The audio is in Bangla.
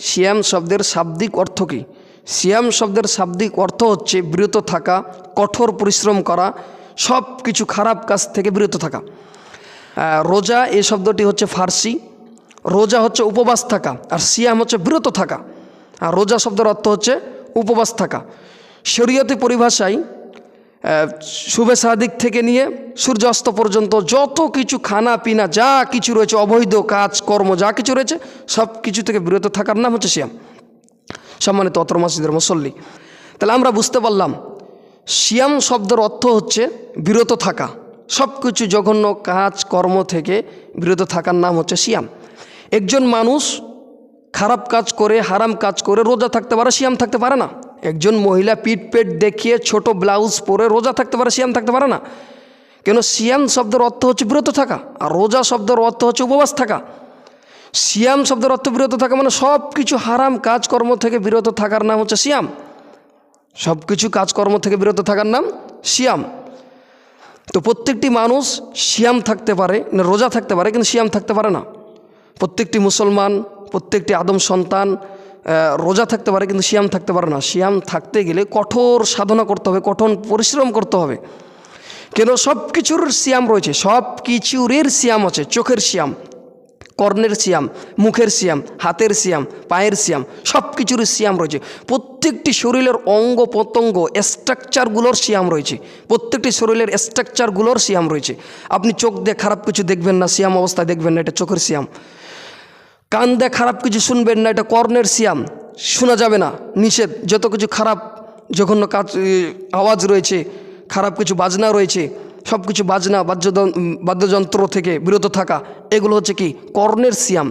সিয়াম শব্দের শাব্দিক অর্থ কী? সিয়াম শব্দের শাব্দিক অর্থ হচ্ছে বিরত থাকা, কঠোর পরিশ্রম করা, সব কিছু খারাপ কাজ থেকে বিরত থাকা। রোজা এই শব্দটি হচ্ছে ফার্সি। রোজা হচ্ছে উপবাস থাকা, আর সিয়াম হচ্ছে বিরত থাকা। আর রোজা শব্দের অর্থ হচ্ছে উপবাস থাকা। শরীয়তি পরিভাষায় শুভে সাদিক থেকে নিয়ে সূর্যাস্ত পর্যন্ত যত কিছু খানা পিনা যা কিছু রয়েছে, অবৈধ কাজ কর্ম যা কিছু রয়েছে, সব কিছু থেকে বিরত থাকার নাম হচ্ছে সিয়াম। সম্মানিত অত্র মসজিদের মুসল্লি, তাহলে আমরা বুঝতে পারলাম সিয়াম শব্দের অর্থ হচ্ছে বিরত থাকা, সব কিছু জঘন্য কাজ কর্ম থেকে বিরত থাকার নাম হচ্ছে সিয়াম। একজন মানুষ খারাপ কাজ করে, হারাম কাজ করে রোজা থাকতে পারে, সিয়াম থাকতে পারে না। একজন মহিলা পিঠ পেট দেখিয়ে ছোট ব্লাউজ পরে রোজা থাকতে পারে, সিয়াম থাকতে পারে না। কেন? সিয়াম শব্দের অর্থ হচ্ছে বিরত থাকা, আর রোজা শব্দের অর্থ হচ্ছে উপবাস থাকা। সিয়াম শব্দের অর্থ বিরত থাকা মানে সব কিছু হারাম কাজকর্ম থেকে বিরত থাকার নাম হচ্ছে সিয়াম। সব কিছু কাজকর্ম থেকে বিরত থাকার নাম সিয়াম। তো প্রত্যেকটি মানুষ সিয়াম থাকতে পারে, রোজা থাকতে পারে, কিন্তু সিয়াম থাকতে পারে না। প্রত্যেকটি মুসলমান, প্রত্যেকটি আদম সন্তান রোজা থাকতে পারে, কিন্তু সিয়াম থাকতে পারে না। সিয়াম থাকতে গেলে কঠোর সাধনা করতে হবে, কঠোর পরিশ্রম করতে হবে। কেন? সব কিছুর সিয়াম রয়েছে, সব কিছুরের সিয়াম আছে। চোখের সিয়াম, কর্ণের সিয়াম, মুখের সিয়াম, হাতের সিয়াম, পায়ের সিয়াম, সব কিছুর সিয়াম রয়েছে। প্রত্যেকটি শরীরের অঙ্গ প্রত্যঙ্গ স্ট্রাকচারগুলোর সিয়াম রয়েছে, প্রত্যেকটি শরীরের স্ট্রাকচারগুলোর সিয়াম রয়েছে। আপনি চোখ দিয়ে খারাপ কিছু দেখবেন না, সিয়াম অবস্থায় দেখবেন না, এটা চোখের সিয়াম। কান দিয়ে খারাপ কিছু শুনবেন না, এটা কর্ণের সিয়াম, শোনা যাবে না, নিষেধ। যত কিছু খারাপ জঘন্য কাজ আওয়াজ রয়েছে, খারাপ কিছু বাজনা রয়েছে, সব কিছু বাজনা বাদ্যযন্ত্র থেকে বিরত থাকা, এগুলো হচ্ছে কি? কর্ণের সিয়াম।